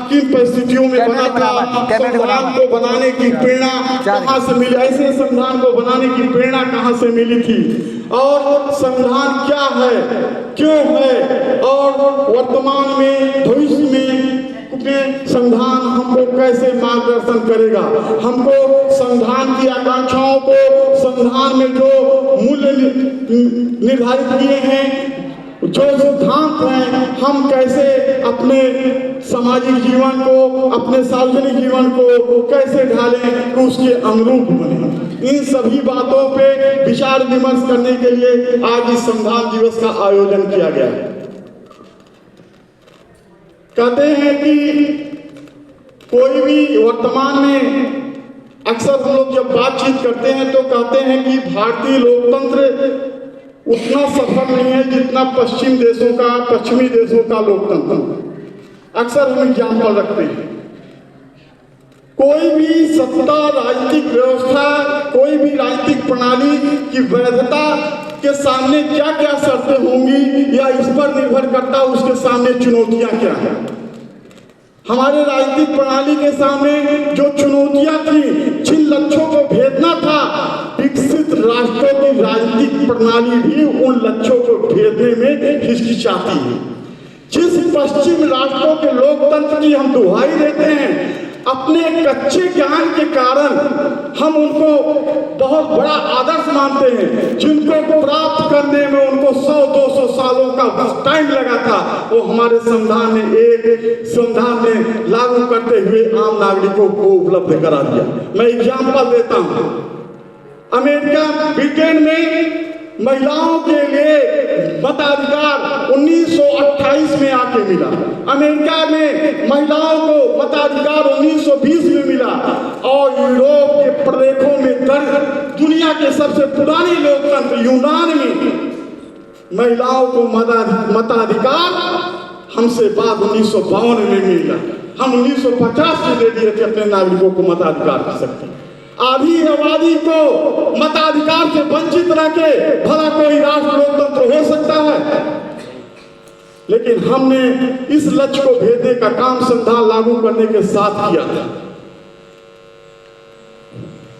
किन परिस्थितियों में बना था, संविधान को बनाने की प्रेरणा कहाँ से मिली, ऐसे संविधान को बनाने की प्रेरणा कहाँ से मिली थी, और संविधान क्या है, क्यों है, और वर्तमान में भविष्य में संविधान हमको कैसे मार्गदर्शन करेगा। हमको संविधान की आकांक्षाओं को, संविधान में जो मूल्य निर्धारित किए हैं, जो सिद्धांत हैं, हम कैसे अपने सामाजिक जीवन को, अपने सार्वजनिक जीवन को कैसे ढालें कि उसके अनुरूप बने। इन सभी बातों पे विचार विमर्श करने के लिए आज इस संविधान दिवस का आयोजन किया गया है। कहते हैं कि कोई भी वर्तमान में अक्सर हम लोग जब बातचीत करते हैं तो कहते हैं कि भारतीय लोकतंत्र उतना सफल नहीं है जितना पश्चिमी देशों का लोकतंत्र। अक्सर हम एग्जाम्पल रखते हैं। कोई भी सत्ता, राजनीतिक व्यवस्था, कोई भी राजनीतिक प्रणाली की वैधता के सामने क्या क्या शर्तें होंगी या इस पर निर्भर करता उसके सामने चुनौतियां क्या हैं। हमारे राजनीतिक प्रणाली के सामने जो चुनौतियां थी, जिन लक्ष्यों को भेदना था, विकसित राष्ट्रों की राजनीतिक प्रणाली भी उन लक्ष्यों को भेदने में हिचकिचाती है। जिस पश्चिम राष्ट्रों के लोकतंत्र की हम दुहाई देते हैं, अपने कच्चे ज्ञान के कारण हम उनको बहुत बड़ा आदर्श मानते हैं, जिनको प्राप्त करने में उनको 100-200 सालों का टाइम लगा था, वो हमारे संविधान ने लागू करते हुए आम नागरिकों को उपलब्ध करा दिया। मैं एग्जाम्पल देता हूँ। अमेरिका, ब्रिटेन में महिलाओं के लिए मताधिकार 1928 में आके मिला। अमेरिका में महिलाओं को मताधिकार 1920 में मिला, और यूरोप के प्रदेशों में दुनिया के सबसे पुराने लोकतंत्र यूनान में महिलाओं को मताधिकार हमसे बाद 1952 में मिला। हम 1950 में दे दिए थे अपने नागरिकों को मताधिकार कर सकते। आधी आबादी को मताधिकार से वंचित रखे भला कोई राष्ट्र लोकतंत्र हो सकता है? लेकिन हमने इस लक्ष्य को भेदने का काम संविधान लागू करने के साथ किया था।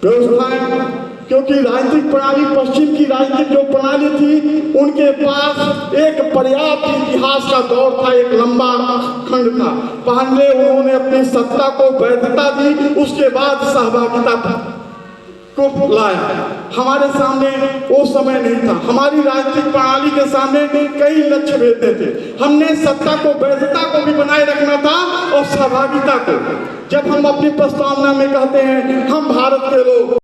व्यवस्थाएं, क्योंकि राजनीतिक प्रणाली, पश्चिम की राजनीतिक जो प्रणाली थी, उनके पास एक पर्याप्त इतिहास का दौर था, एक लंबा खंड था। पहले उन्होंने अपनी सत्ता को वैधता दी, उसके बाद सहभागिता को लाया। हमारे सामने वो समय नहीं था। हमारी राजनीतिक प्रणाली के सामने कई लक्ष्य भेदते थे। हमने सत्ता को, वैधता को भी बनाए रखना था और सहभागिता को। जब हम अपनी प्रस्तावना में कहते हैं हम भारत के लोग